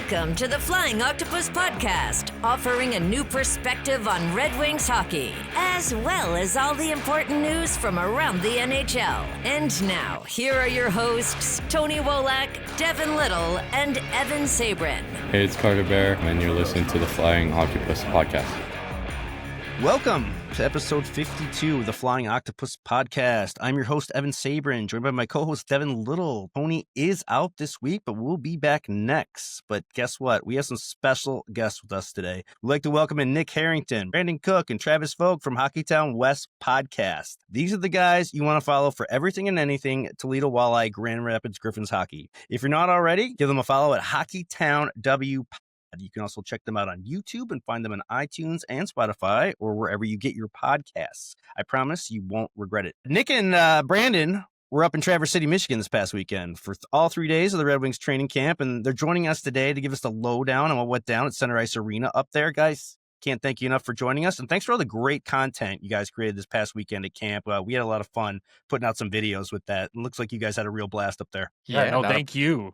Welcome to the Flying Octopus Podcast, offering a new perspective on Red Wings hockey, as well as all the important news from around the NHL. And now, here are your hosts, Tony Wolak, Devin Little, and Evan Sabrin. Hey, it's Carter Bear, and you're listening to the Flying Octopus Podcast. Welcome to episode 52 of the Flying Octopus Podcast. I'm your host, Evan Sabrin, joined by my co-host, Devin Little. Tony is out this week, but we'll be back next. But guess what? We have some special guests with us today. We'd like to welcome in Nick Harrington, Brandon Cooke, and Travis Focht from Hockeytown West Podcast. These are the guys you want to follow for everything and anything Toledo Walleye Grand Rapids Griffins hockey. If you're not already, give them a follow at Hockeytown W Pod. You can also check them out on YouTube and find them on iTunes and Spotify or wherever you get your podcasts. I promise you won't regret it. Nick and Brandon were up in Traverse City, Michigan this past weekend for all 3 days of the Red Wings training camp, and they're joining us today to give us the lowdown on what went down at Center Ice Arena up there. Guys, can't thank you enough for joining us, and thanks for all the great content you guys created this past weekend at camp. We had a lot of fun putting out some videos with that. It looks like you guys had a real blast up there. Thank you.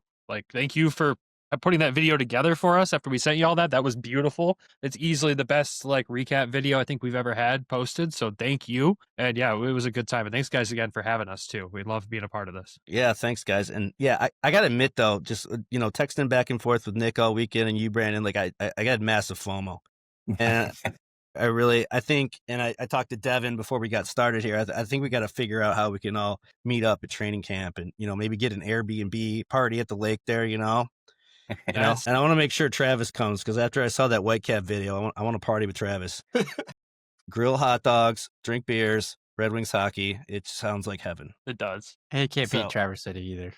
Thank you for putting that video together for us after we sent you all that. That was beautiful. It's easily the best recap video I think we've ever had posted. So thank you. And yeah, it was a good time. And thanks guys again for having us too. We love being a part of this. Yeah, thanks guys. And yeah, I gotta admit though, just texting back and forth with Nick all weekend and you, Brandon, I got massive FOMO. And I think, and I talked to Devin before we got started here. I think we got to figure out how we can all meet up at training camp and, maybe get an Airbnb party at the lake there, Yes. And I want to make sure Travis comes because after I saw that Whitecap video, I want to party with Travis. Grill hot dogs, drink beers, Red Wings hockey. It sounds like heaven. It does. And you can't beat Traverse City either.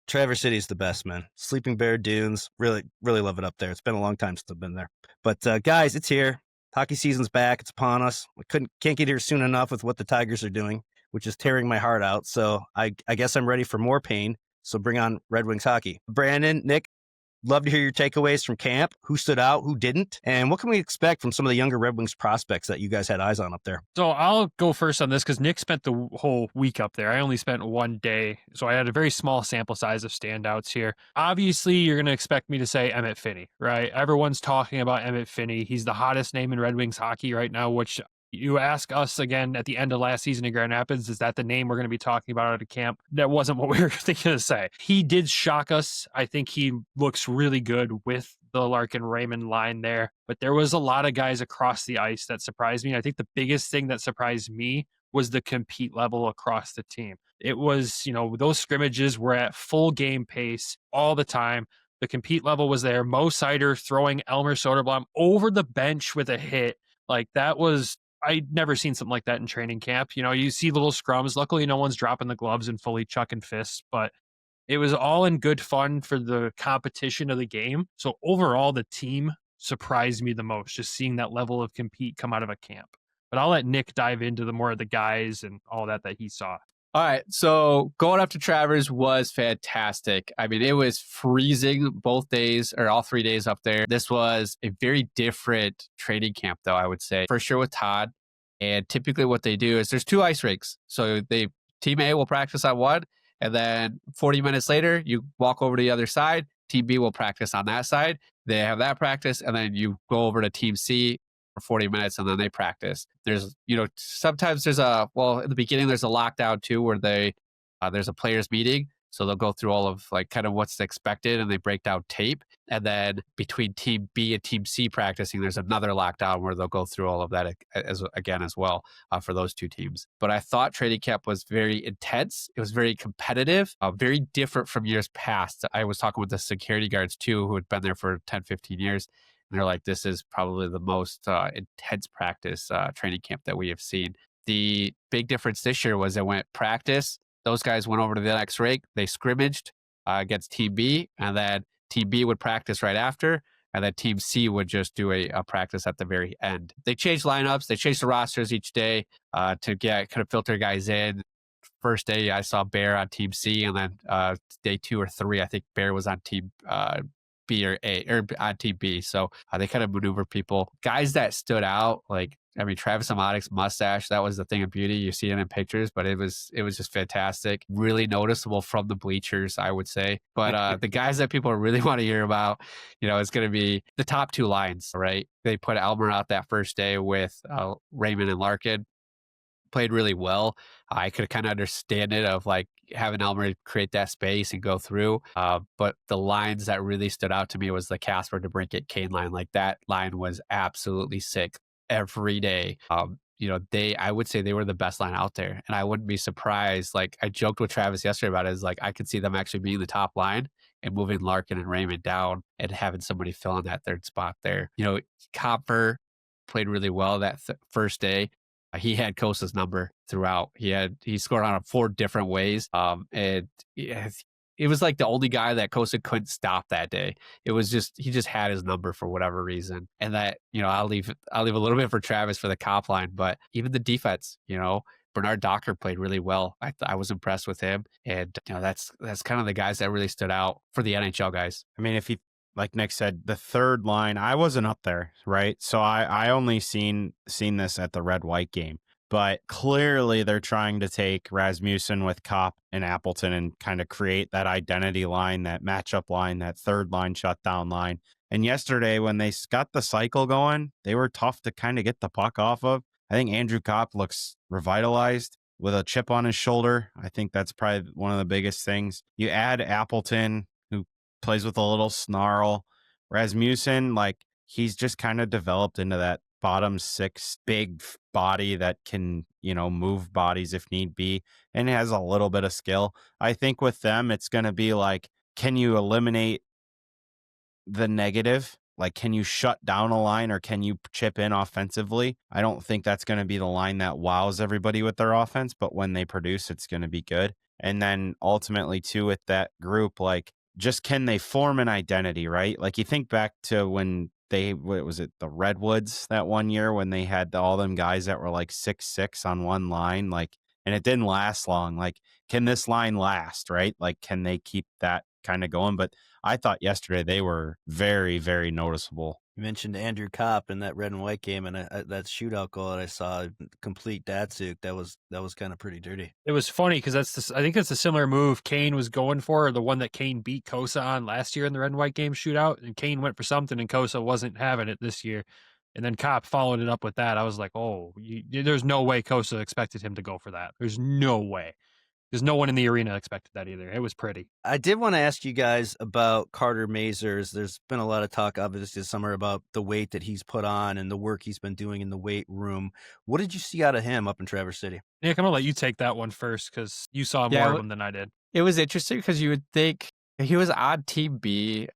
Traverse City is the best, man. Sleeping Bear Dunes. Really, really love it up there. It's been a long time since I've been there. But guys, it's here. Hockey season's back. It's upon us. Can't get here soon enough with what the Tigers are doing, which is tearing my heart out. So I guess I'm ready for more pain. So bring on Red Wings hockey. Brandon, Nick, love to hear your takeaways from camp. Who stood out, who didn't? And what can we expect from some of the younger Red Wings prospects that you guys had eyes on up there? So I'll go first on this because Nick spent the whole week up there. I only spent 1 day. So I had a very small sample size of standouts here. Obviously, you're going to expect me to say Emmitt Finnie, right? Everyone's talking about Emmitt Finnie. He's the hottest name in Red Wings hockey right now, which you ask us again at the end of last season in Grand Rapids, is that the name we're going to be talking about at a camp? That wasn't what we were thinking to say. He did shock us. I think he looks really good with the Larkin-Raymond line there, but there was a lot of guys across the ice that surprised me. I think the biggest thing that surprised me was the compete level across the team. It was, those scrimmages were at full game pace all the time. The compete level was there. Mo Seider throwing Elmer Soderblom over the bench with a hit. That was... I'd never seen something like that in training camp. You see little scrums. Luckily, no one's dropping the gloves and fully chucking fists, but it was all in good fun for the competition of the game. So overall, the team surprised me the most, just seeing that level of compete come out of a camp. But I'll let Nick dive into the more of the guys and all that he saw. All right. So going up to Traverse was fantastic. I mean, it was freezing both days or all 3 days up there. This was a very different training camp, though, I would say, for sure with Todd. And typically what they do is there's 2 ice rinks. So Team A will practice on one, and then 40 minutes later, you walk over to the other side. Team B will practice on that side. They have that practice, and then you go over to Team C for 40 minutes, and then they practice. There's, sometimes there's in the beginning, there's a lockdown too, where there's a players meeting. So they'll go through all of kind of what's expected, and they break down tape. And then between Team B and Team C practicing, there's another lockdown where they'll go through all of that as well for those 2 teams. But I thought training camp was very intense. It was very competitive, very different from years past. I was talking with the security guards too, who had been there for 10, 15 years. And they're like, this is probably the most intense practice training camp that we have seen. The big difference this year was it went practice. Those guys went over to the next rink. They scrimmaged against Team B, and then Team B would practice right after, and then Team C would just do a practice at the very end. They changed lineups. They changed the rosters each day to kind of filter guys in. First day, I saw Bear on Team C, and then day 2 or 3, I think Bear was on Team B or A or on Team B. So they kind of maneuver people. Guys that stood out, I mean, Travis Amatic's mustache, that was the thing of beauty. You see it in pictures, but it was just fantastic. Really noticeable from the bleachers, I would say. But the guys that people really want to hear about, it's going to be the top two lines, right? They put Elmer out that first day with Raymond and Larkin. Played really well. I could kind of understand it of like having Elmer create that space and go through. But the lines that really stood out to me was the Casper DeBrincat Kane line. Like that line was absolutely sick every day. I would say they were the best line out there. And I wouldn't be surprised. Like I joked with Travis yesterday about it, is like I could see them actually being the top line and moving Larkin and Raymond down and having somebody fill in that third spot there. Copper played really well that first day. He had Kosa's number throughout. He scored on 4 different ways. And it was like the only guy that Kosa couldn't stop that day. It was just, he just had his number for whatever reason. And that, I'll leave a little bit for Travis for the cop line, but even the defense, Bernard Docker played really well. I was impressed with him. And, that's kind of the guys that really stood out for the NHL guys. I mean, like Nick said, the third line, I wasn't up there, right? So I only seen this at the red-white game. But clearly they're trying to take Rasmussen with Kopp and Appleton and kind of create that identity line, that matchup line, that third line shutdown line. And yesterday when they got the cycle going, they were tough to kind of get the puck off of. I think Andrew Kopp looks revitalized with a chip on his shoulder. I think that's probably one of the biggest things. You add Appleton, plays with a little snarl. Rasmussen, like he's just kind of developed into that bottom 6 big body that can, move bodies if need be, and has a little bit of skill. I think with them, it's going to be like, can you eliminate the negative? Like, can you shut down a line or can you chip in offensively? I don't think that's going to be the line that wows everybody with their offense, but when they produce, it's going to be good. And then ultimately too, with that group, like, just can they form an identity, right? Like you think back to when the Redwoods that one year when they had all them guys that were like 6'6" on one line, like, and it didn't last long. Like, can this line last, right? Like, can they keep that kind of going? But I thought yesterday they were very, very noticeable. You mentioned Andrew Kopp in that red and white game, and that shootout goal that I saw, complete Datsuk, that was kind of pretty dirty. It was funny because I think that's a similar move Kane was going for, or the one that Kane beat Kosa on last year in the red and white game shootout. And Kane went for something, and Kosa wasn't having it this year. And then Kopp followed it up with that. I was like, there's no way Kosa expected him to go for that. There's no way. Because no one in the arena expected that either. It was pretty. I did want to ask you guys about Carter Mazers. There's been a lot of talk, obviously, this summer about the weight that he's put on and the work he's been doing in the weight room. What did you see out of him up in Traverse City? Nick, I'm going to let you take that one first because you saw more of him than I did. It was interesting because you would think he was on Team B.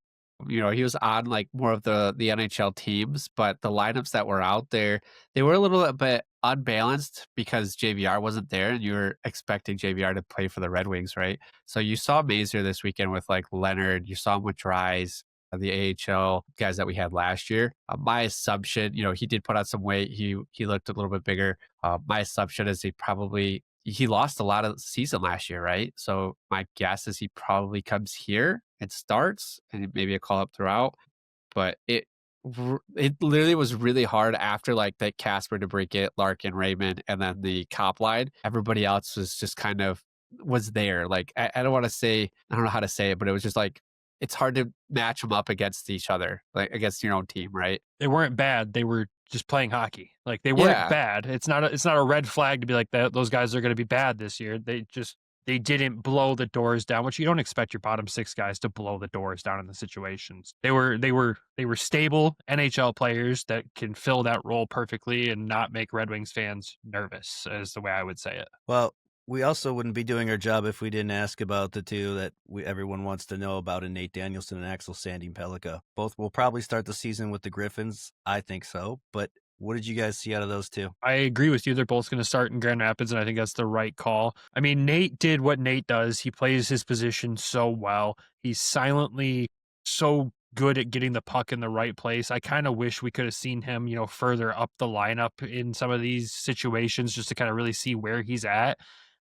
He was on like more of the NHL teams, but the lineups that were out there, they were a little bit unbalanced because JVR wasn't there and you were expecting JVR to play for the Red Wings, right? So you saw Mazer this weekend with like Leonard, you saw him with Dries, the AHL guys that we had last year. My assumption, he did put on some weight. He looked a little bit bigger. My assumption is he lost a lot of the season last year, right? So my guess is he probably comes here and starts and maybe a call up throughout. But it literally was really hard after like the Casper DeBrincat, Larkin, Raymond, and then the cop line. Everybody else was just kind of was there. Like I don't know how to say it, but it was just like it's hard to match them up against each other, like against your own team, right? They weren't bad. They were just playing hockey. Like they weren't bad. It's not a red flag to be like those guys are going to be bad this year. They didn't blow the doors down, which you don't expect your bottom 6 guys to blow the doors down in the situations. They were stable NHL players that can fill that role perfectly and not make Red Wings fans nervous, is the way I would say it. Well, we also wouldn't be doing our job if we didn't ask about the two that everyone wants to know about in Nate Danielson and Axel Sandin Pellikka. Both will probably start the season with the Griffins. I think so, but what did you guys see out of those two? I agree with you. They're both going to start in Grand Rapids, and I think that's the right call. I mean, Nate did what Nate does. He plays his position so well. He's silently so good at getting the puck in the right place. I kind of wish we could have seen him, further up the lineup in some of these situations just to kind of really see where he's at.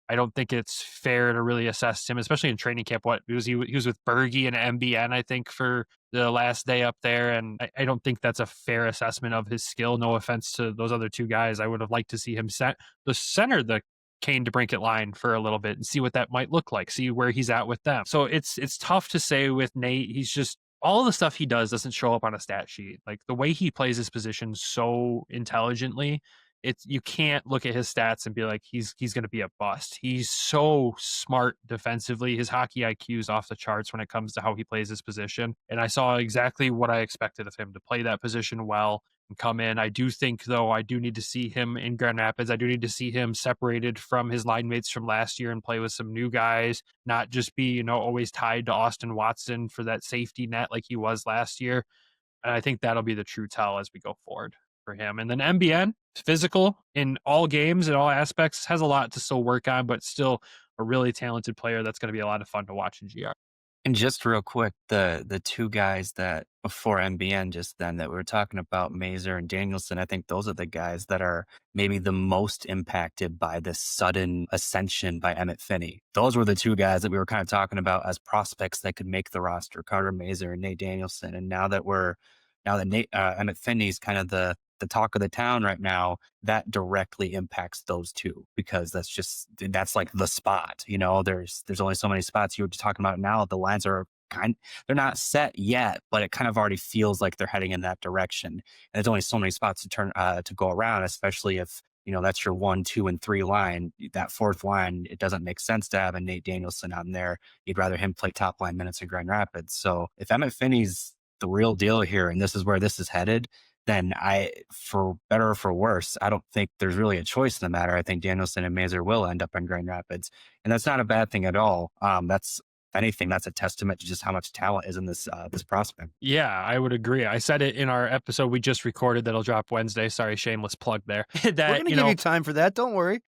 I don't think it's fair to really assess him, especially in training camp. He was with Bergie and MBN, I think, for the last day up there. And I don't think that's a fair assessment of his skill. No offense to those other two guys. I would have liked to see him center the Kane to Brinkett line for a little bit and see what that might look like, see where he's at with them. So it's tough to say with Nate. He's just, all the stuff he does doesn't show up on a stat sheet. Like the way he plays his position so intelligently, you can't look at his stats and be like, he's going to be a bust. He's so smart defensively. His hockey IQ is off the charts when it comes to how he plays his position. And I saw exactly what I expected of him, to play that position well and come in. I do think, though, I do need to see him in Grand Rapids. I do need to see him separated from his line mates from last year and play with some new guys, not just be, always tied to Austin Watson for that safety net like he was last year. And I think that'll be the true tell as we go forward for him. And then MBN, physical in all games and all aspects, has a lot to still work on, but still a really talented player that's going to be a lot of fun to watch in GR. And just real quick, the two guys that before MBN just then that we were talking about, Mazur and Danielson, I think those are the guys that are maybe the most impacted by this sudden ascension by Emmitt Finnie. Those were the two guys that we were kind of talking about as prospects that could make the roster, Carter Mazur and Nate Danielson. And now that Emmitt Finnie's kind of the talk of the town right now, that directly impacts those two, because that's like the spot. There's only so many spots. You were just talking about now. The lines are they're not set yet, but it kind of already feels like they're heading in that direction. And there's only so many spots to go around, especially if that's your 1, 2, and 3 line. That fourth line, it doesn't make sense to have a Nate Danielson on there. You'd rather him play top line minutes in Grand Rapids. So if Emmitt Finnie's the real deal here, and this is where this is headed, then for better or for worse, I don't think there's really a choice in the matter. I think Danielson and Mazur will end up in Grand Rapids, and that's not a bad thing at all. That's anything. That's a testament to just how much talent is in this prospect. Yeah, I would agree. I said it in our episode we just recorded that'll drop Wednesday. Sorry, shameless plug there. We're going to give you time for that. Don't worry.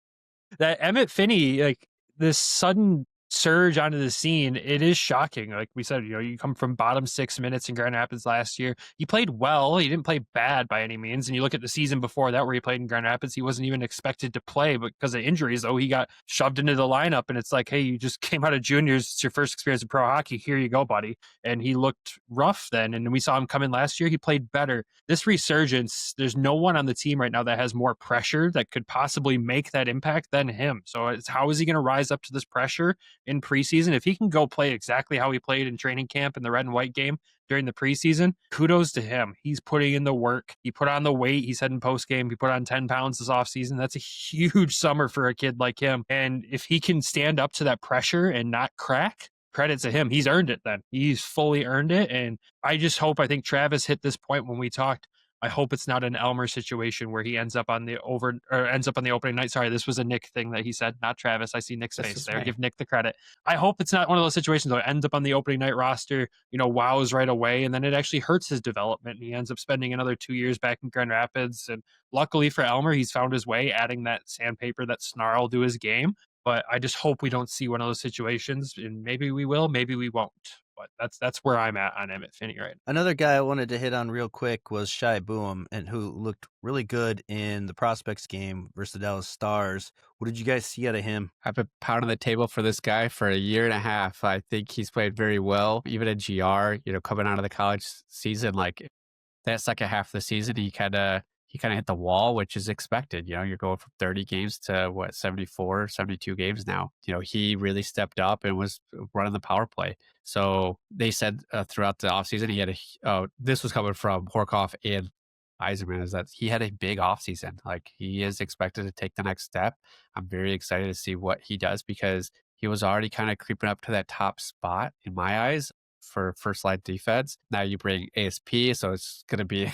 That Emmitt Finnie, like this sudden surge onto the scene, it is shocking. Like we said, you come from bottom 6 minutes in Grand Rapids last year. He played well. He didn't play bad by any means. And you look at the season before that where he played in Grand Rapids, he wasn't even expected to play, but because of injuries, though, he got shoved into the lineup. And it's like, hey, you just came out of juniors. It's your first experience in pro hockey. Here you go, buddy. And he looked rough then. And we saw him come in last year. He played better. This resurgence, there's no one on the team right now that has more pressure that could possibly make that impact than him. So it's how is he going to rise up to this pressure in preseason? If he can go play exactly how he played in training camp in the red and white game during the preseason, kudos to him. He's putting in the work. He put on the weight. He said in post game, he put on 10 pounds this offseason. That's a huge summer for a kid like him. And if he can stand up to that pressure and not crack, credit to him. He's earned it then. He's fully earned it. And I think Travis hit this point when we talked. I hope it's not an Elmer situation where he ends up on the opening night. Sorry, this was a Nick thing that he said, not Travis. I see Nick's face there. Right. Give Nick the credit. I hope it's not one of those situations where it ends up on the opening night roster, wows right away, and then it actually hurts his development. And he ends up spending another 2 years back in Grand Rapids. And luckily for Elmer, he's found his way, adding that sandpaper, that snarl to his game. But I just hope we don't see one of those situations, and maybe we will, maybe we won't. But that's where I'm at on Emmitt Finnie right now. Another guy I wanted to hit on real quick was Shai Boom, and who looked really good in the Prospects game versus the Dallas Stars. What did you guys see out of him? I've been pounding the table for this guy for a year and a half. I think he's played very well, even in GR, coming out of the college season. Like that second half of the season, he kind of hit the wall, which is expected. You're going from 30 games to 74, 72 games now. He really stepped up and was running the power play. So they said throughout the offseason, he had this was coming from Horkoff and Yzerman, is that he had a big offseason. Like he is expected to take the next step. I'm very excited to see what he does, because he was already kind of creeping up to that top spot in my eyes for first line defense. Now you bring ASP, so it's going to be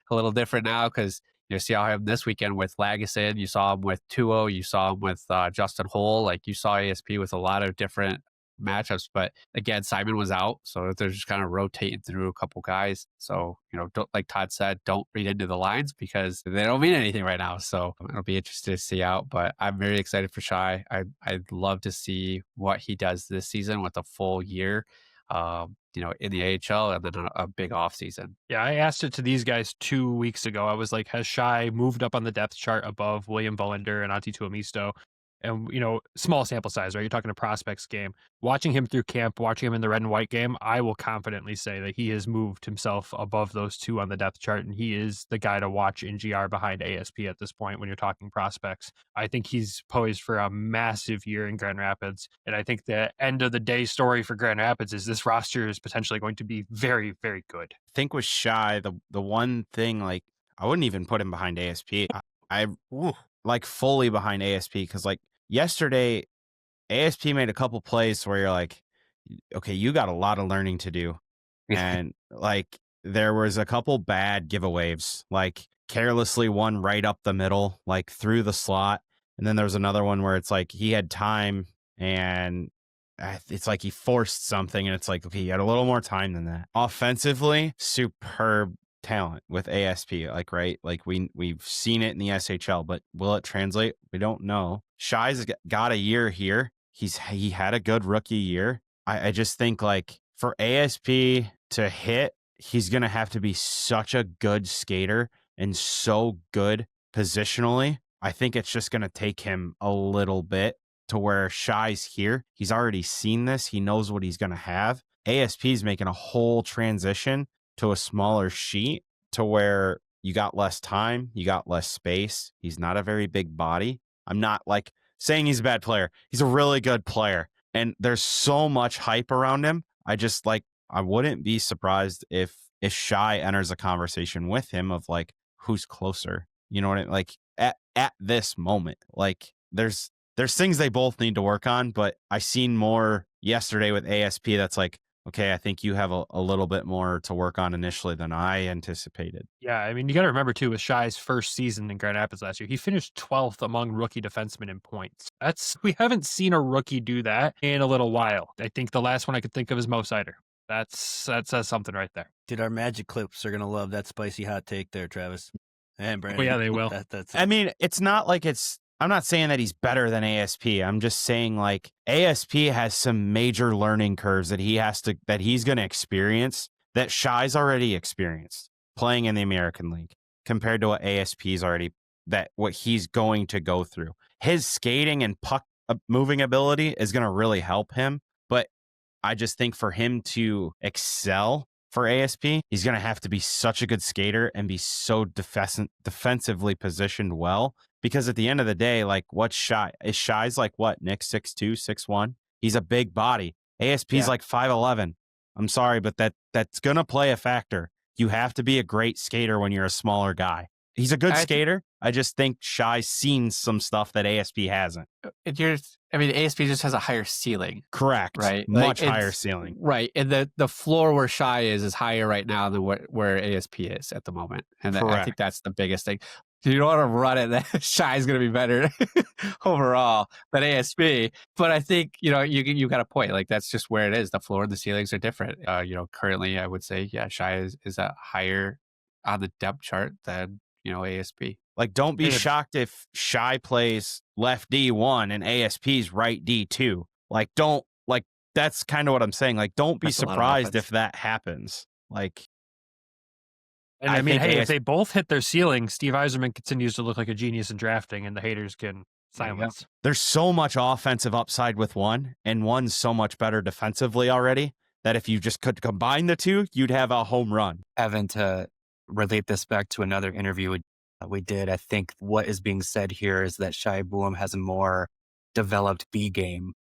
a little different now, because you saw him this weekend with Lagesson, you saw him with Tuo, you saw him with Justin Hull. Like you saw ASP with a lot of different matchups, but again, Simon was out, so they're just kind of rotating through a couple guys. So don't, like Todd said, don't read into the lines because they don't mean anything right now. So it'll be interesting to see out, but I'm very excited for Shai. I'd love to see what he does this season with a full year. In the AHL and then a big off season. Yeah, I asked it to these guys 2 weeks ago. I was like, has Shai moved up on the depth chart above William Bollander and Antti Tuomisto? And, small sample size, right? You're talking a prospects game. Watching him through camp, watching him in the red and white game, I will confidently say that he has moved himself above those two on the depth chart, and he is the guy to watch in GR behind ASP at this point when you're talking prospects. I think he's poised for a massive year in Grand Rapids, and I think the end of the day story for Grand Rapids is this roster is potentially going to be very, very good. I think with Shy, the one thing, like, I wouldn't even put him behind ASP. I like fully behind ASP because, like, yesterday, ASP made a couple plays where you're like, okay, you got a lot of learning to do. And like, there was a couple bad giveaways, like carelessly one right up the middle, like through the slot. And then there was another one where it's like he had time and it's like he forced something and it's like, okay, you had a little more time than that. Offensively, superb talent with ASP, like, right, like we've seen it in the SHL, but will it translate? We don't know. Shy's got a year here. He had a good rookie year. I just think, like, for ASP to hit, he's gonna have to be such a good skater and so good positionally. I think it's just gonna take him a little bit to where Shy's here. He's already seen this. He knows what he's gonna have. ASP's making a whole transition to a smaller sheet to where you got less time, you got less space. He's not a very big body. I'm not like saying he's a bad player. He's a really good player. And there's so much hype around him. I wouldn't be surprised if Shy enters a conversation with him of like, who's closer? You know what I mean? Like at this moment, like there's things they both need to work on, but I seen more yesterday with ASP that's like, okay, I think you have a little bit more to work on initially than I anticipated. Yeah, I mean, you got to remember, too, with Shy's first season in Grand Rapids last year, he finished 12th among rookie defensemen in points. We haven't seen a rookie do that in a little while. I think the last one I could think of is Mo Sider. That says something right there. Dude, our Magic Clips are going to love that spicy hot take there, Travis. And Brandon. Well, yeah, they will. I mean, it's not like I'm not saying that he's better than ASP. I'm just saying, like, ASP has some major learning curves that he's going to experience that Shy's already experienced playing in the American League compared to what ASP's what he's going to go through. His skating and puck moving ability is going to really help him. But I just think for him to excel for ASP, he's going to have to be such a good skater and be so defensively positioned well. Because at the end of the day, like, what's Shy? Shy's like what, Nick? 6'2", 6'1"? He's a big body. ASP's like 5'11". I'm sorry, but that's going to play a factor. You have to be a great skater when you're a smaller guy. He's a good skater. I just think Shy's seen some stuff that ASP hasn't. ASP just has a higher ceiling. Correct. Right. Much higher ceiling. Right. And the floor where Shy is higher right now than where ASP is at the moment. And I think that's the biggest thing. You don't want to run it that Shy is going to be better overall than ASP. But I think, you got a point. Like, that's just where it is. The floor and the ceilings are different. Currently, I would say, Shy is a higher on the depth chart than, ASP. Like, don't be shocked if Shy plays left D1 and ASP's right D2. Like, that's kind of what I'm saying. Like, don't be surprised if that happens. Like, and I mean, hey, if they both hit their ceiling, Steve Yzerman continues to look like a genius in drafting, and the haters can silence. Yeah. There's so much offensive upside with one, and one's so much better defensively already, that if you just could combine the two, you'd have a home run. Evan, to relate this back to another interview we did, I think what is being said here is that Shy Boom has a more developed B game,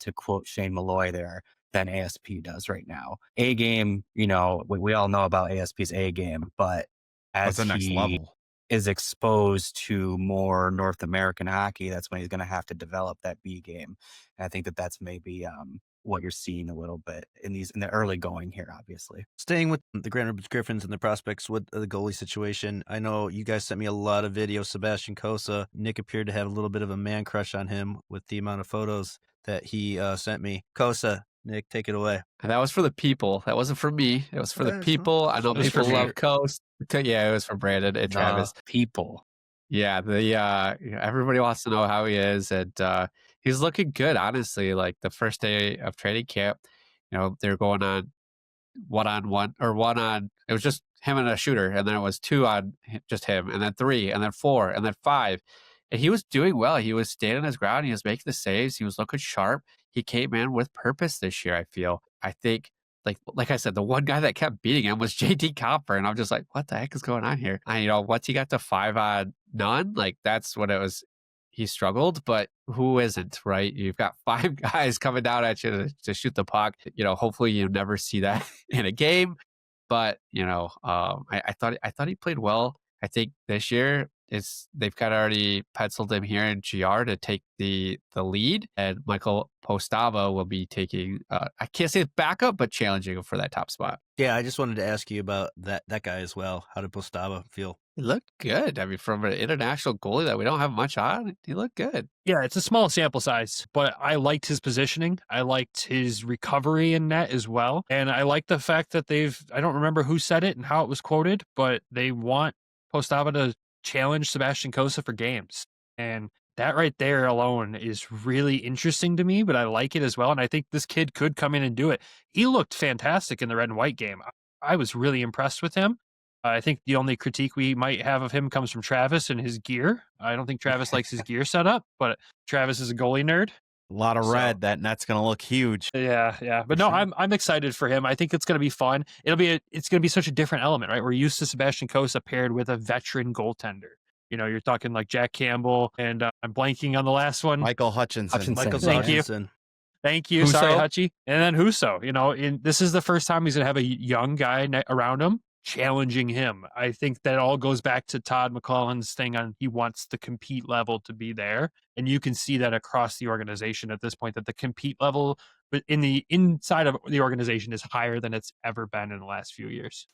to quote Shane Malloy there, than ASP does right now. A game, we all know about ASP's A game, but as the next level is exposed to more North American hockey, that's when he's going to have to develop that B game. And I think that's maybe what you're seeing a little bit in the early going here, obviously. Staying with the Grand Rapids Griffins and the prospects with the goalie situation, I know you guys sent me a lot of videos. Sebastian Kosa, Nick appeared to have a little bit of a man crush on him with the amount of photos that he sent me. Kosa, Nick, take it away. And that was for the people. That wasn't for me. It was for the people. I know people love Coast. Yeah, it was for Brandon and Travis. People. Yeah, everybody wants to know how he is, and he's looking good, honestly. Like, the first day of training camp, they're going on one-on-one or one-on. It was just him and a shooter, and then it was two on just him, and then three, and then four, and then five. And he was doing well. He was standing his ground. He was making the saves. He was looking sharp. He came in with purpose this year, I feel. I think, like I said, the one guy that kept beating him was JT Copper. And I'm just like, what the heck is going on here? And, once he got to 5 on none, that's what it was. He struggled, but who isn't, right? You've got 5 guys coming down at you to shoot the puck. Hopefully you never see that in a game. But, I thought he played well. I think this year they've kind of already penciled him here in GR to take the lead, and Michael Postava will be taking, I can't say backup, but challenging him for that top spot. Yeah, I just wanted to ask you about that guy as well. How did Postava feel? He looked good. I mean, from an international goalie that we don't have much on, he looked good. Yeah, it's a small sample size, but I liked his positioning. I liked his recovery in net as well. And I like the fact that I don't remember who said it and how it was quoted, but they want Postava to challenge Sebastian Cossa for games. And that right there alone is really interesting to me, but I like it as well. And I think this kid could come in and do it. He looked fantastic in the red and white game. I was really impressed with him. I think the only critique we might have of him comes from Travis and his gear. I don't think Travis likes his gear setup, but Travis is a goalie nerd. A lot of red. That net's going to look huge. Yeah. But no, I'm excited for him. I think it's going to be fun. It's going to be such a different element, right? We're used to Sebastian Cossa paired with a veteran goaltender. You're talking like Jack Campbell, and I'm blanking on the last one. Michael Hutchinson. Thank you. Thank you. Husso. Sorry, Hutchie. And then Husso. This is the first time he's going to have a young guy around him challenging him. I think that all goes back to Todd McClellan's thing on he wants the compete level to be there. And you can see that across the organization at this point, that the compete level in the inside of the organization is higher than it's ever been in the last few years.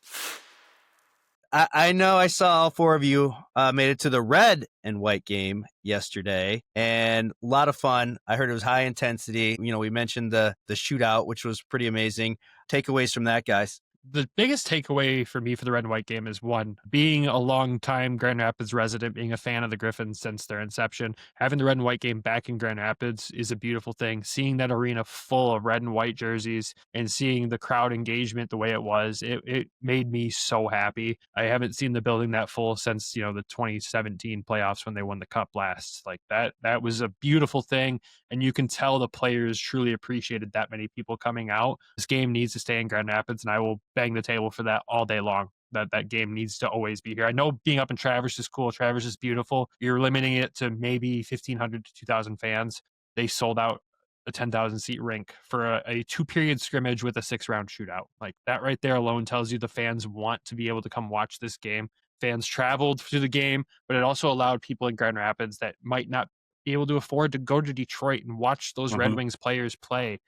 I know I saw all 4 of you made it to the red and white game yesterday, and a lot of fun. I heard it was high intensity. We mentioned the shootout, which was pretty amazing. Takeaways from that, guys? The biggest takeaway for me for the red and white game is, one, being a long-time Grand Rapids resident, being a fan of the Griffins since their inception, having the red and white game back in Grand Rapids is a beautiful thing. Seeing that arena full of red and white jerseys and seeing the crowd engagement the way it was, it made me so happy. I haven't seen the building that full since, the 2017 playoffs when they won the cup last. Like that was a beautiful thing. And you can tell the players truly appreciated that many people coming out. This game needs to stay in Grand Rapids, and I will bang the table for that all day long. That game needs to always be here. I know being up in Traverse is cool. Traverse is beautiful. You're limiting it to maybe 1,500 to 2,000 fans. They sold out a 10,000 seat rink for a 2-period scrimmage with a 6-round shootout. Like that right there alone tells you the fans want to be able to come watch this game. Fans traveled to the game, but it also allowed people in Grand Rapids that might not be able to afford to go to Detroit and watch those Red Wings players play.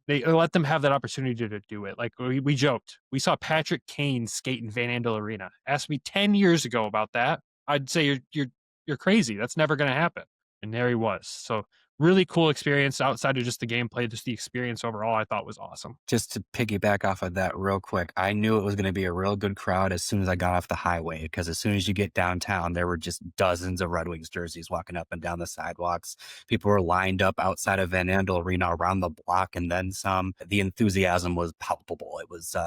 They let them have that opportunity to do it. Like we joked, we saw Patrick Kane skate in Van Andel Arena. Ask me 10 years ago about that, I'd say you're crazy. That's never going to happen. And there he was. So really cool experience outside of just the gameplay. Just the experience overall, I thought was awesome. Just to piggyback off of that real quick, I knew it was going to be a real good crowd as soon as I got off the highway, because as soon as you get downtown, there were just dozens of Red Wings jerseys walking up and down the sidewalks. People were lined up outside of Van Andel Arena around the block and then some. The enthusiasm was palpable. It was,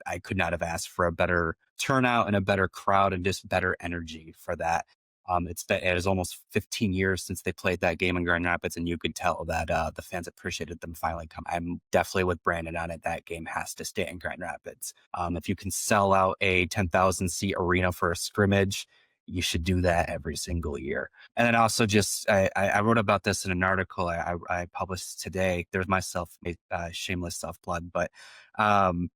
I could not have asked for a better turnout and a better crowd and just better energy for that. It was almost 15 years since they played that game in Grand Rapids, and you could tell that the fans appreciated them finally coming. I'm definitely with Brandon on it. That game has to stay in Grand Rapids. If you can sell out a 10,000 seat arena for a scrimmage, you should do that every single year. And then also just, I wrote about this in an article I published today. There's my shameless self-plug, but one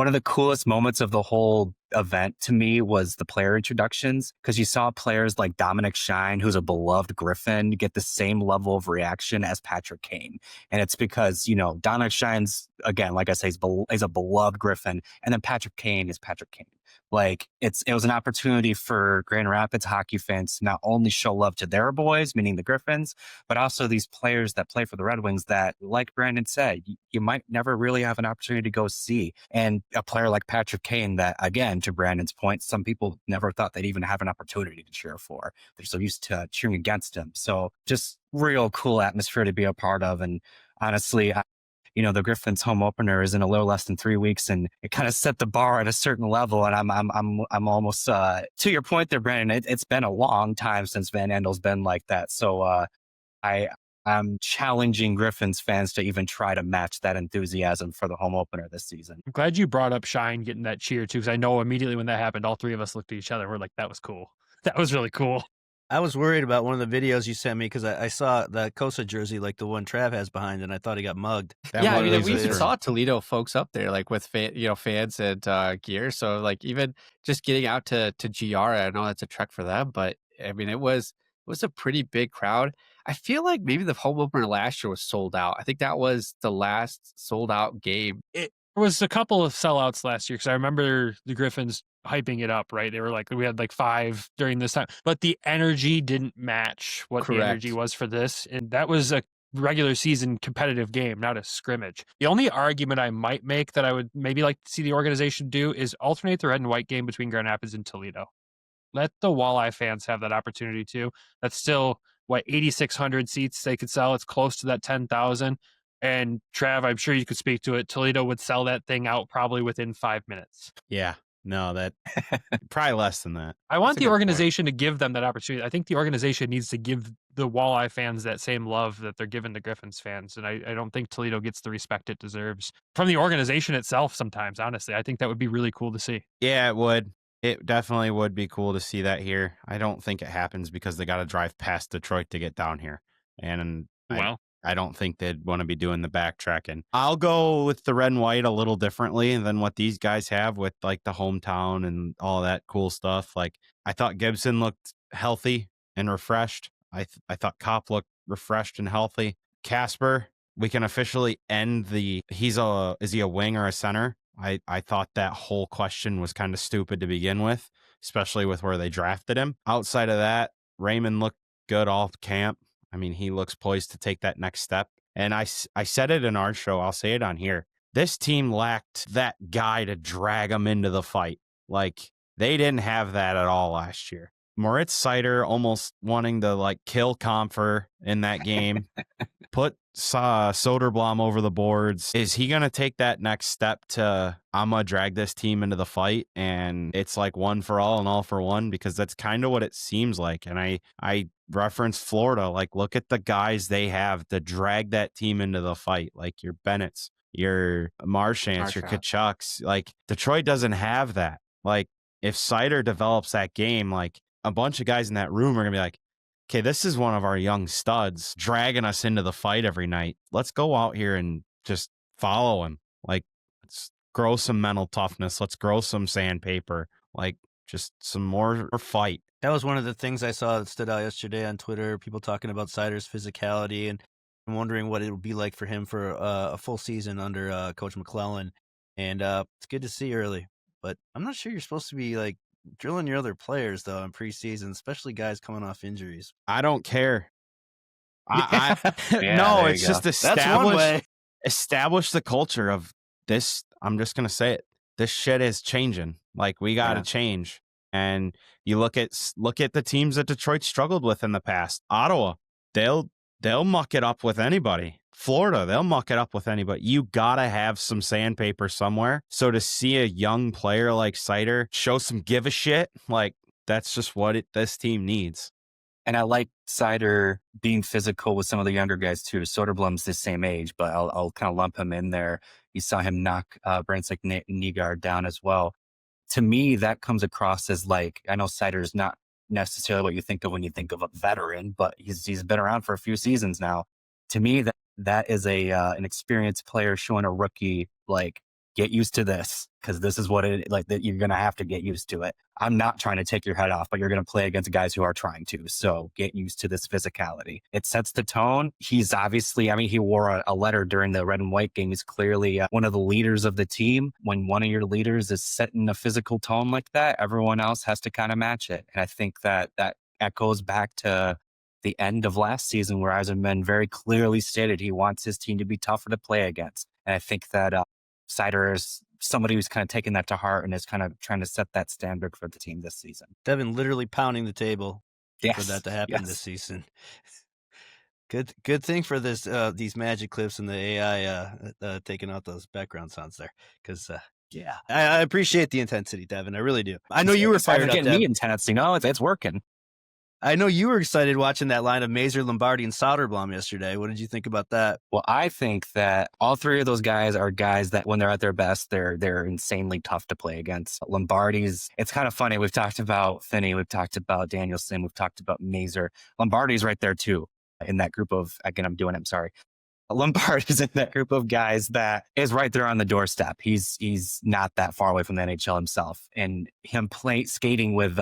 of the coolest moments of the whole event to me was the player introductions, because you saw players like Dominic Shine, who's a beloved Griffin, get the same level of reaction as Patrick Kane. And it's because, Dominic Shine's, again, like I say, he's a beloved Griffin, and then Patrick Kane is Patrick Kane. Like it was an opportunity for Grand Rapids hockey fans to not only show love to their boys, meaning the Griffins, but also these players that play for the Red Wings that, like Brandon said, you might never really have an opportunity to go see. And a player like Patrick Kane that, again, to Brandon's point, some people never thought they'd even have an opportunity to cheer for. They're so used to cheering against him. So just real cool atmosphere to be a part of. And honestly, the Griffins home opener is in a little less than 3 weeks, and it kind of set the bar at a certain level. And I'm almost to your point there, Brandon. It's been a long time since Van Andel's been like that. So I'm challenging Griffins fans to even try to match that enthusiasm for the home opener this season. I'm glad you brought up Shine getting that cheer too, because I know immediately when that happened, all three of us looked at each other. We're like, that was cool. That was really cool. I was worried about one of the videos you sent me because I saw the Cosa jersey, like the one Trav has behind, and I thought he got mugged. Yeah, I mean, we even saw Toledo folks up there, like with fans and gear. So like even just getting out to GR, I know that's a trek for them, but I mean, it was a pretty big crowd. I feel like maybe the home opener last year was sold out. I think that was the last sold out game. It was a couple of sellouts last year because I remember the Griffins hyping it up, right? They were like, we had like 5 during this time, but the energy didn't match what the energy was for this. And that was a regular season competitive game, not a scrimmage. The only argument I might make that I would maybe like to see the organization do is alternate the red and white game between Grand Rapids and Toledo. Let the Walleye fans have that opportunity too. That's still, 8,600 seats they could sell. It's close to that 10,000. And Trav, I'm sure you could speak to it. Toledo would sell that thing out probably within 5 minutes. Yeah. No, that probably less than that. I want the organization to give them that opportunity. I think the organization needs to give the Walleye fans that same love that they're giving the Griffins fans. And I don't think Toledo gets the respect it deserves from the organization itself sometimes, honestly. I think that would be really cool to see. Yeah, it would. It definitely would be cool to see that here. I don't think it happens because they got to drive past Detroit to get down here. And I don't think they'd want to be doing the backtracking. I'll go with the red and white a little differently than what these guys have with like the hometown and all that cool stuff. Like I thought Gibson looked healthy and refreshed. I thought Kopp looked refreshed and healthy. Casper, we can officially end is he a wing or a center? I thought that whole question was kind of stupid to begin with, especially with where they drafted him. Outside of that, Raymond looked good all camp. I mean, he looks poised to take that next step. And I said it in our show. I'll say it on here. This team lacked that guy to drag them into the fight. Like, they didn't have that at all last year. Moritz Seider almost wanting to, like, kill Comfer in that game. Put Soderblom over the boards. Is he going to take that next step to, I'm going to drag this team into the fight? And it's like one for all and all for one, because that's kind of what it seems like. And I referenced Florida. Like, look at the guys they have to drag that team into the fight. Like your Bennett's, your Marchands, your Kachucks. Like, Detroit doesn't have that. Like, if Seider develops that game, like, a bunch of guys in that room are going to be like, okay, this is one of our young studs dragging us into the fight every night. Let's go out here and just follow him. Like, let's grow some mental toughness. Let's grow some sandpaper. Like, just some more fight. That was one of the things I saw that stood out yesterday on Twitter. People talking about Seider's physicality and wondering what it would be like for him for a full season under Coach McClellan. And it's good to see early. But I'm not sure you're supposed to be, like, drilling your other players, though, in preseason, especially guys coming off injuries. I don't care. No, it's just establish the culture of this. I'm just going to say it. This shit is changing. Like, we got to change. And you look at the teams that Detroit struggled with in the past. Ottawa, they'll muck it up with anybody. Florida, they'll muck it up with anybody. You got to have some sandpaper somewhere. So to see a young player like Seider show some give a shit, like, that's just what this team needs. And I like Seider being physical with some of the younger guys too. Soderblom's the same age, but I'll kind of lump him in there. You saw him knock Brandsick Nygaard down as well. To me, that comes across as, like, I know Seider's not necessarily what you think of when you think of a veteran, but he's been around for a few seasons now. To me, that is an experienced player showing a rookie, like, get used to this, because this is what that you're going to have to get used to it. I'm not trying to take your head off, but you're going to play against guys who are trying to. So get used to this physicality. It sets the tone. He's obviously, I mean, he wore a letter during the red and white game. He's clearly one of the leaders of the team. When one of your leaders is setting a physical tone like that, everyone else has to kind of match it. And I think that echoes back to the end of last season, where Eisenman very clearly stated he wants his team to be tougher to play against. And I think that Seider is somebody who's kind of taken that to heart and is kind of trying to set that standard for the team this season. Devin literally pounding the table for that to happen this season. Good thing for this these magic clips and the AI taking out those background sounds there, because yeah, I appreciate the intensity, Devin. I really do. I know you were fired up, getting Devin. me intense. It's working. I know you were excited watching that line of Mazur, Lombardi, and Soderblom yesterday. What did you think about that? Well, I think that all three of those guys are guys that when they're at their best, they're insanely tough to play against. Lombardi's, it's kind of funny. We've talked about Finnie, we've talked about Danielson, we've talked about Mazur. Lombardi's right there too in that group of, again, I'm sorry. Lombard is in that group of guys that is right there on the doorstep. He's not that far away from the NHL himself, and him skating with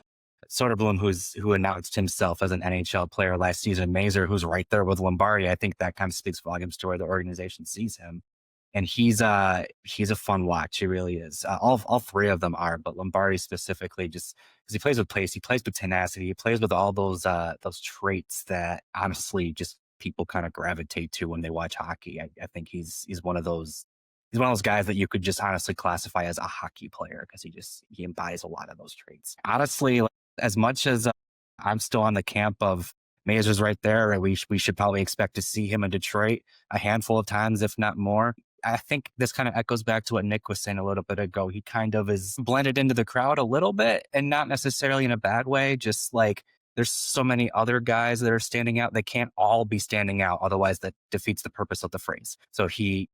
Soderblom, who announced himself as an NHL player last season, Mazur, who's right there with Lombardi. I think that kind of speaks volumes to where the organization sees him. And he's a fun watch. He really is. All three of them are, but Lombardi specifically, just because he plays with pace, he plays with tenacity, he plays with all those traits that honestly just people kind of gravitate to when they watch hockey. I think he's one of those. He's one of those guys that you could just honestly classify as a hockey player because he embodies a lot of those traits. Honestly, as much as I'm still on the camp of Mazur's right there, we should probably expect to see him in Detroit a handful of times, if not more. I think this kind of echoes back to what Nick was saying a little bit ago. He kind of is blended into the crowd a little bit, and not necessarily in a bad way. Just like there's so many other guys that are standing out. They can't all be standing out. Otherwise, that defeats the purpose of the phrase. So he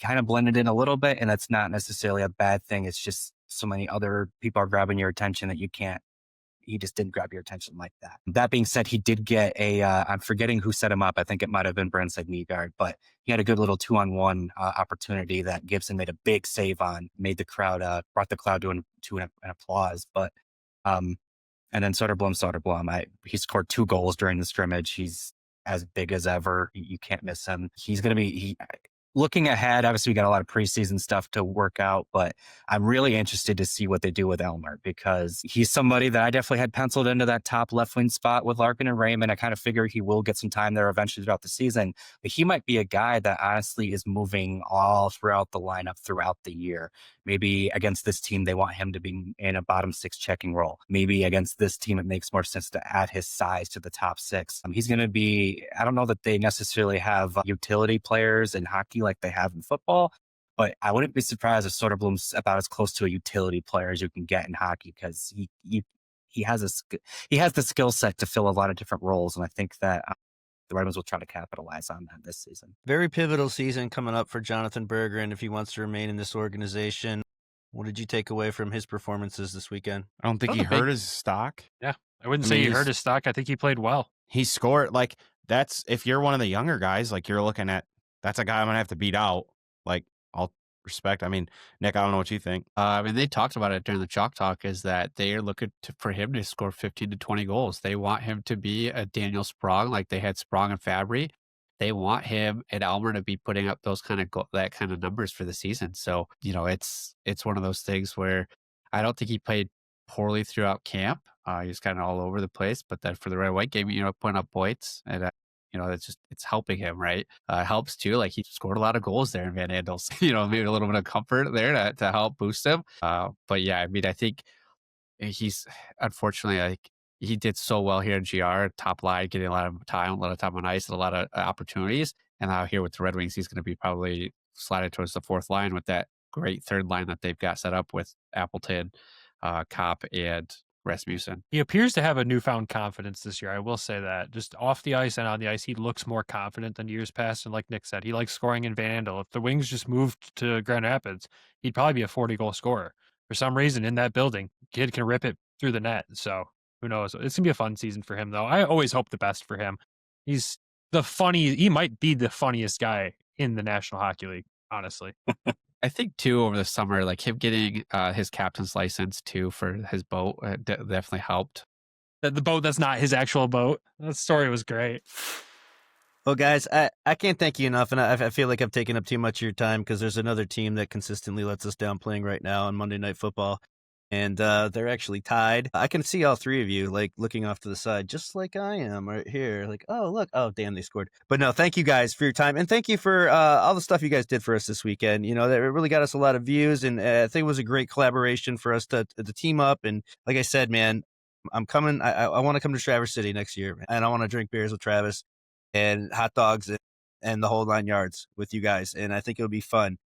kind of blended in a little bit, and that's not necessarily a bad thing. It's just so many other people are grabbing your attention that you can't. He just didn't grab your attention like that. That being said, he did get I'm forgetting who set him up. I think it might have been Brandside Nygaard, but he had a good little 2-on-1 opportunity that Gibson made a big save on, made the crowd, brought the crowd to an applause. But, and then Soderblom, he scored 2 goals during the scrimmage. He's as big as ever. You can't miss him. He's going to be, looking ahead, obviously we got a lot of preseason stuff to work out, but I'm really interested to see what they do with Elmer because he's somebody that I definitely had penciled into that top left wing spot with Larkin and Raymond. I kind of figure he will get some time there eventually throughout the season, but he might be a guy that honestly is moving all throughout the lineup throughout the year. Maybe against this team, they want him to be in a bottom 6 checking role. Maybe against this team, it makes more sense to add his size to the top 6. He's going to be, I don't know that they necessarily have utility players in hockey like they have in football, but I wouldn't be surprised if Soderblom's about as close to a utility player as you can get in hockey because he has the skill set to fill a lot of different roles, and I think that the Red Wings will try to capitalize on that this season. Very pivotal season coming up for Jonathan Berggren if he wants to remain in this organization. What did you take away from his performances this weekend? I don't think he hurt his stock. Yeah, I wouldn't say he hurt his stock. I think he played well. He scored, like, that's, if you're one of the younger guys, like, you're looking at, that's a guy I'm going to have to beat out. Like, I'll respect. I mean, Nick, I don't know what you think. They talked about it during the Chalk Talk is that they are looking for him to score 15 to 20 goals. They want him to be a Daniel Sprong like they had Sprong and Fabry. They want him and Elmer to be putting up those kind of numbers for the season. So, it's one of those things where I don't think he played poorly throughout camp. He was kind of all over the place, but then for the red white game, putting up points and it's helping him, right? Helps too. Like he scored a lot of goals there in Van Andel's, maybe a little bit of comfort there to help boost him. But yeah, I mean, I think he's unfortunately like he did so well here in GR, top line, getting a lot of time on ice and a lot of opportunities. And now here with the Red Wings, he's going to be probably slided towards the 4th line with that great 3rd line that they've got set up with Appleton, Kopp, and Rasmussen. He appears to have a newfound confidence this year. I will say that. Just off the ice and on the ice, he looks more confident than years past. And like Nick said, he likes scoring in Van Andel. If the Wings just moved to Grand Rapids, he'd probably be a 40-goal scorer. For some reason, in that building, kid can rip it through the net. So who knows? It's going to be a fun season for him, though. I always hope the best for him. He's he might be the funniest guy in the National Hockey League, honestly. I think too over the summer, like him getting his captain's license too for his boat definitely helped. The boat that's not his actual boat. That story was great. Well, guys, I can't thank you enough, and I feel like I've taken up too much of your time because there's another team that consistently lets us down playing right now on Monday Night Football, and they're actually tied. I can see all 3 of you like looking off to the side, just like I am right here. Like, oh look, oh damn, they scored. But no, thank you guys for your time, and thank you for all the stuff you guys did for us this weekend. That really got us a lot of views, and I think it was a great collaboration for us to team up. And like I said, man, I'm coming. I want to come to Traverse City next year, and I want to drink beers with Travis. and hot dogs and the whole 9 yards with you guys. And I think it'll be fun.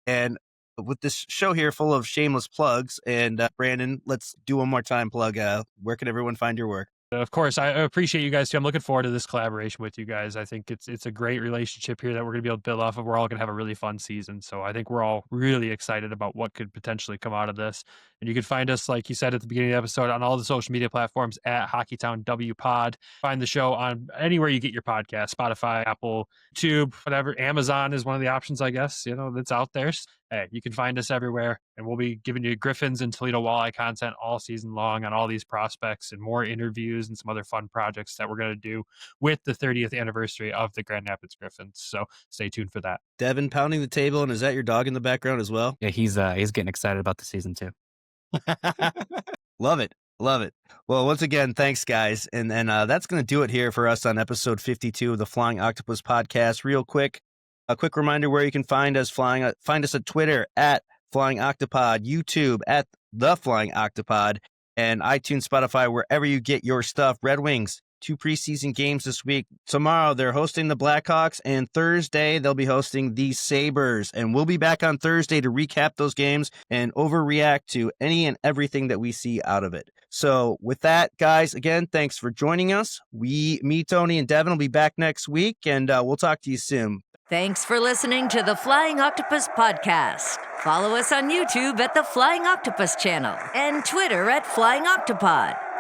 And with this show here full of shameless plugs, and Brandon, let's do one more time plug. Where can everyone find your work? Of course, I appreciate you guys too. I'm looking forward to this collaboration with you guys. I think it's a great relationship here that we're going to be able to build off of. We're all going to have a really fun season. So I think we're all really excited about what could potentially come out of this. And you can find us, like you said at the beginning of the episode, on all the social media platforms at Hockeytown W Pod. Find the show on anywhere you get your podcast, Spotify, Apple, YouTube, whatever. Amazon is one of the options, I guess, that's out there. Hey, you can find us everywhere, and we'll be giving you Griffins and Toledo Walleye content all season long on all these prospects and more interviews and some other fun projects that we're going to do with the 30th anniversary of the Grand Rapids Griffins. So stay tuned for that. Devin pounding the table, and is that your dog in the background as well? Yeah, he's getting excited about the season too. Love it. Love it. Well, once again, thanks, guys. And that's going to do it here for us on episode 52 of the Flying Octopus Podcast. Real quick, a quick reminder where you can find us. Find us at Twitter at Flying Octopod, YouTube at The Flying Octopod, and iTunes, Spotify, wherever you get your stuff. Red Wings, 2 preseason games this week. Tomorrow, they're hosting the Blackhawks, and Thursday, they'll be hosting the Sabres. And we'll be back on Thursday to recap those games and overreact to any and everything that we see out of it. So with that, guys, again, thanks for joining us. Me, Tony, and Devin will be back next week, and we'll talk to you soon. Thanks for listening to the Flying Octopus Podcast. Follow us on YouTube at the Flying Octopus channel and Twitter at Flying Octopod.